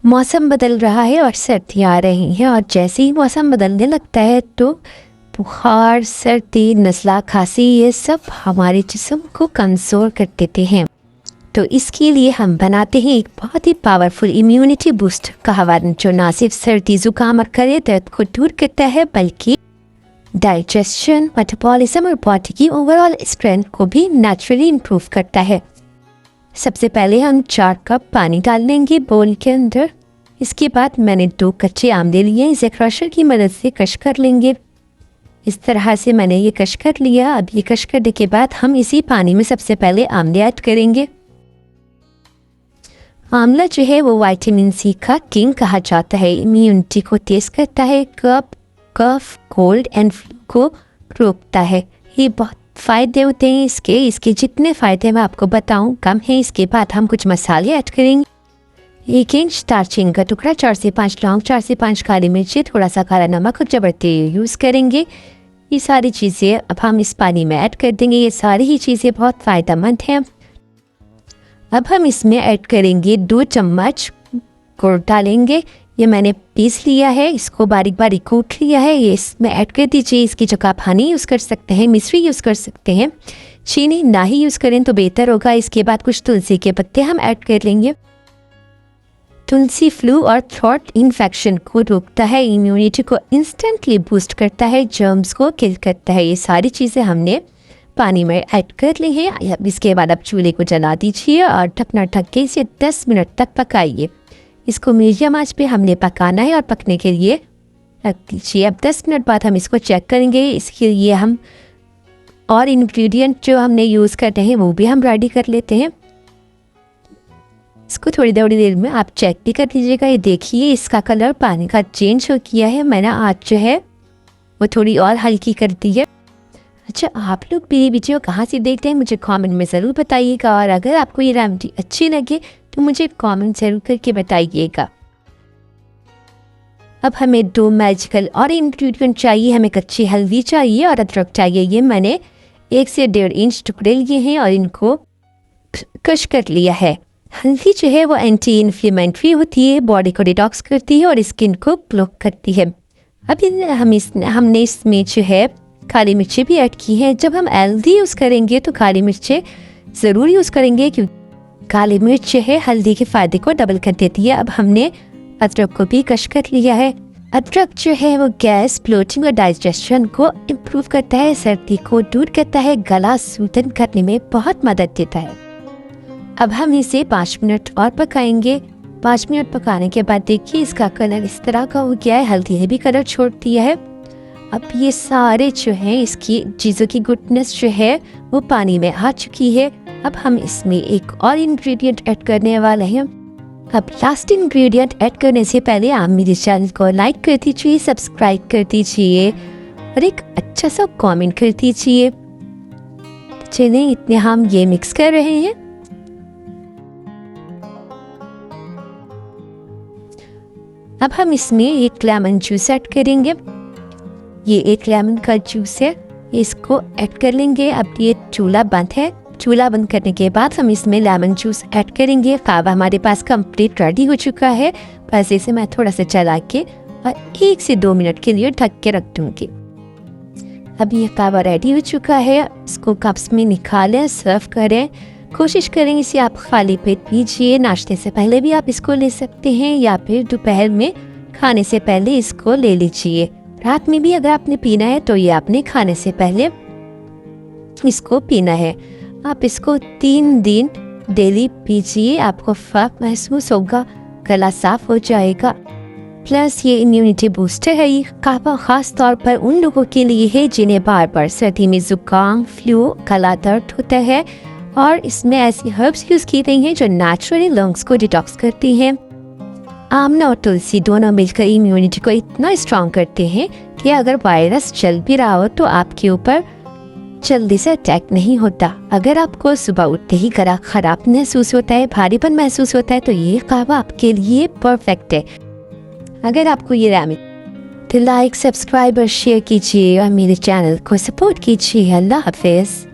मौसम बदल रहा है और सर्दियाँ आ रही हैं, और जैसे ही मौसम बदलने लगता है तो बुखार, सर्दी, नज़ला, खांसी ये सब हमारे जिस्म को कमज़ोर कर देते हैं। तो इसके लिए हम बनाते हैं एक बहुत ही पावरफुल इम्यूनिटी बूस्ट कहवा, जो ना सिर्फ सर्दी ज़ुकाम और गले दर्द को दूर करता है बल्कि डाइजेशन, मेटाबॉलिज्म और बॉडी की ओवरऑल स्ट्रेंथ को भी नेचुरली इम्प्रूव करता है। सबसे पहले हम 4 कप पानी डाल लेंगे बोल के अंदर। इसके बाद मैंने 2 कच्चे आम ले लिए, इसे क्रशर की मदद से क्रश कर लेंगे। इस तरह से मैंने ये क्रश कर लिया। अब ये क्रश करने के बाद हम इसी पानी में सबसे पहले आंवले ऐड करेंगे। आंवला जो है वो विटामिन सी का किंग कहा जाता है, इम्यूनिटी को तेज करता है, कफ, कोल्ड एंड फ्लू को रोकता है। ये बहुत फ़ायदे होते हैं इसके जितने फ़ायदे मैं आपको बताऊं कम है। इसके बाद हम कुछ मसाले ऐड करेंगे। 1 इंच दालचीनी का टुकड़ा, 4 से 5 लौंग, 4 से 5 काली मिर्ची, थोड़ा सा काला नमक और जबरती यूज़ करेंगे। ये सारी चीज़ें अब हम इस पानी में ऐड कर देंगे। ये सारी ही चीज़ें बहुत फ़ायदेमंद हैं। अब हम इसमें ऐड करेंगे 2 चम्मच गुड़ डालेंगे। ये मैंने पीस लिया है, इसको बारीक बारीक कूट लिया है, ये इसमें ऐड कर दीजिए। इसकी जगह आप हनी यूज़ कर सकते हैं, मिश्री यूज़ कर सकते हैं, चीनी ना ही यूज़ करें तो बेहतर होगा। इसके बाद कुछ तुलसी के पत्ते हम ऐड कर लेंगे। तुलसी फ्लू और थ्रोट इन्फेक्शन को रोकता है, इम्यूनिटी को इंस्टेंटली बूस्ट करता है, जर्म्स को किल करता है। ये सारी चीज़ें हमने पानी में ऐड कर ली हैं। इसके बाद आप चूल्हे को जला दीजिए और ढकना ढक के इसे 10 मिनट तक पकाइए। इसको मीडियम आंच पे हमने पकाना है और पकने के लिए रख दीजिए। अब 10 मिनट बाद हम इसको चेक करेंगे। इसके लिए हम और इंग्रेडिएंट जो हमने यूज़ करते हैं वो भी हम रेडी कर लेते हैं। इसको थोड़ी देर में आप चेक भी कर लीजिएगा। ये देखिए इसका कलर पानी का चेंज हो किया है। मैंने आँच जो है वो थोड़ी और हल्की कर दी है। अच्छा, आप लोग मेरी वीडियो कहाँ से देखते हैं मुझे कमेंट में ज़रूर बताइएगा, और अगर आपको ये रेमेडी अच्छी लगे तो मुझे कमेंट ज़रूर करके बताइएगा। अब हमें 2 मैजिकल और इंग्रेडिएंट चाहिए। हमें कच्ची हल्दी चाहिए और अदरक चाहिए। ये मैंने 1 से 1.5 इंच टुकड़े लिए हैं और इनको क्रश कर लिया है। हल्दी जो है वो एंटी इन्फ्लेमेटरी होती है, बॉडी को डिटॉक्स करती है और स्किन को ग्लो करती है। अब हमने इसमें जो है काली मिर्ची भी ऐड की है। जब हम हल्दी यूज़ करेंगे तो काली मिर्चें ज़रूर यूज़ करेंगे, क्योंकि काली मिर्च है हल्दी के फ़ायदे को डबल कर देती है। अब हमने अदरक को भी क्रश कर लिया है। अदरक जो है वो गैस, ब्लोटिंग और डाइजेशन को इम्प्रूव करता है, सर्दी को दूर करता है, गला सूदन करने में बहुत मदद देता है। अब हम इसे 5 मिनट और पकाएंगे। 5 मिनट पकाने के बाद देखिए इसका कलर इस तरह का हो गया है, हल्दी ने भी कलर छोड़ दिया है। अब ये सारे जो हैं इसकी चीज़ों की गुडनेस जो है वो पानी में आ चुकी है। अब हम इसमें एक और इंग्रेडिएंट ऐड करने वाले हैं। अब लास्ट इंग्रेडिएंट ऐड करने से पहले आप मेरे चैनल को लाइक कर दीजिए, सब्सक्राइब कर दीजिए और एक अच्छा सा कमेंट कर दीजिए। चलिए इतने हम ये मिक्स कर रहे हैं। अब हम इसमें 1 लेमन जूस ऐड करेंगे। ये 1 लेमन का जूस है, इसको ऐड कर लेंगे। अब ये चूल्हा बंद है। चूल्हा बंद करने के बाद हम इसमें लेमन जूस ऐड करेंगे। कहवा हमारे पास कंप्लीट रेडी हो चुका है। बस इसे मैं थोड़ा सा चला के और 1 से 2 मिनट के लिए ढक के रख दूँगी। अब ये कहवा रेडी हो चुका है। इसको कप्स में निकालें, सर्व करें। कोशिश करें इसे आप खाली पेट पीजिए। नाश्ते से पहले भी आप इसको ले सकते हैं या फिर दोपहर में खाने से पहले इसको ले लीजिए। रात में भी अगर आपने पीना है तो ये आपने खाने से पहले इसको पीना है। आप इसको 3 दिन डेली पीजिए, आपको फर्क महसूस होगा, गला साफ हो जाएगा। प्लस ये इम्यूनिटी बूस्टर है। ये कहवा ख़ास तौर पर उन लोगों के लिए है जिन्हें बार बार सर्दी में ज़ुकाम, फ्लू, गला दर्द होता है, और इसमें ऐसी हर्ब्स यूज़ की गई हैं जो नेचुरली लंग्स को डिटॉक्स करती हैं। आमला और तुलसी दोनों मिलकर इम्यूनिटी को इतना स्ट्रॉन्ग करते हैं कि अगर वायरस चल भी रहा हो तो आपके ऊपर जल्दी से अटैक नहीं होता। अगर आपको सुबह उठते ही गला खराब महसूस होता है, भारीपन महसूस होता है, तो ये कहवा आपके लिए परफेक्ट है। अगर आपको ये रेमेडी तो लाइक, सब्सक्राइब और शेयर कीजिए और मेरे चैनल को सपोर्ट कीजिए। अल्लाह हाफिज़।